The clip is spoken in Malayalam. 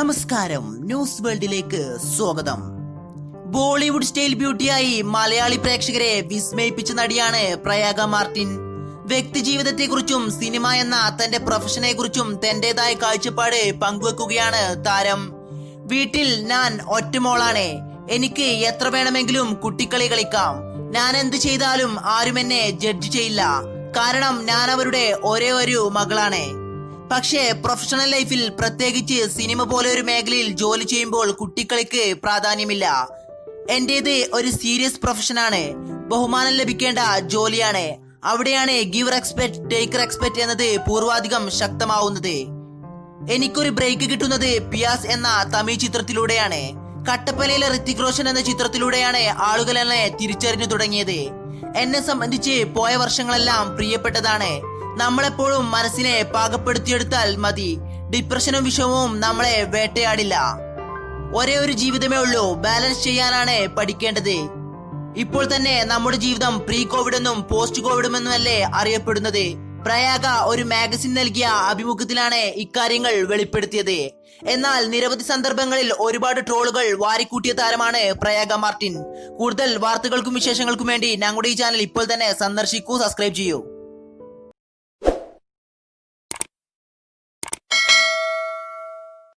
നമസ്കാരം, ന്യൂസ് വേൾഡിലേക്ക് സ്വാഗതം. ബോളിവുഡ് സ്റ്റൈൽ ബ്യൂട്ടിയായി മലയാളി പ്രേക്ഷകരെ വിസ്മയിപ്പിച്ച നടിയാണ് പ്രയാഗ മാർട്ടിൻ. വ്യക്തിജീവിതത്തെക്കുറിച്ചും സിനിമ എന്ന തന്റെ പ്രൊഫഷനെ കുറിച്ചും തന്റേതായ കാഴ്ചപ്പാട് പങ്കുവെക്കുകയാണ് താരം. വീട്ടിൽ ഞാൻ ഒറ്റമോളാണ്. എനിക്ക് എത്ര വേണമെങ്കിലും കുട്ടിക്കളി കളിക്കാം. ഞാൻ എന്ത് ചെയ്താലും ആരും എന്നെ ജഡ്ജ് ചെയ്യില്ല. കാരണം ഞാൻ അവരുടെ ഒരേ ഒരു മകളാണ്. പക്ഷേ പ്രൊഫഷണൽ ലൈഫിൽ, പ്രത്യേകിച്ച് സിനിമ പോലെ ഒരു മേഖലയിൽ ജോലി ചെയ്യുമ്പോൾ കുട്ടിക്കളിക്ക് പ്രാധാന്യമില്ല. എന്റേത് ഒരു സീരിയസ് പ്രൊഫഷനാണ്. ബഹുമാനം ലഭിക്കേണ്ട ജോലിയാണ്. അവിടെയാണ് ഗിവ് റെസ്പെക്ട് ടേക്ക് റെസ്പെക്ട് എന്നത് പൂർവാധികം ശക്തമാവുന്നത്. എനിക്കൊരു ബ്രേക്ക് കിട്ടുന്നത് പിയാസ് എന്ന തമിഴ് ചിത്രത്തിലൂടെയാണ്. കട്ടപ്പനയിലെ ഋത്തിക് റോഷൻ എന്ന ചിത്രത്തിലൂടെയാണ് ആളുകൾ എന്നെ തിരിച്ചറിഞ്ഞു തുടങ്ങിയത്. എന്നെ സംബന്ധിച്ച് പോയ വർഷങ്ങളെല്ലാം പ്രിയപ്പെട്ടതാണ്. നമ്മളെപ്പോഴും മനസ്സിനെ പാകപ്പെടുത്തിയെടുത്താൽ മതി. ഡിപ്രഷനും വിഷമവും നമ്മളെ വേട്ടയാടില്ല. ഒരേ ഒരു ജീവിതമേ ഉള്ളൂ. ബാലൻസ് ചെയ്യാനാണ് പഠിക്കേണ്ടത്. ഇപ്പോൾ തന്നെ നമ്മുടെ ജീവിതം പ്രീ കോവിഡ് എന്നും പോസ്റ്റ് കോവിഡും എന്നുമല്ലേ അറിയപ്പെടുന്നത്. പ്രയാഗ ഒരു മാഗസിൻ നൽകിയ അഭിമുഖത്തിലാണ് ഇക്കാര്യങ്ങൾ വെളിപ്പെടുത്തിയത്. എന്നാൽ നിരവധി സന്ദർഭങ്ങളിൽ ഒരുപാട് ട്രോളുകൾ വാരിക്കൂട്ടിയ താരമാണ് പ്രയാഗ മാർട്ടിൻ. കൂടുതൽ വാർത്തകൾക്കും വിശേഷങ്ങൾക്കും വേണ്ടി ഞങ്ങളുടെ ഈ ചാനൽ ഇപ്പോൾ തന്നെ സന്ദർശിക്കൂ, സബ്സ്ക്രൈബ് ചെയ്യൂ.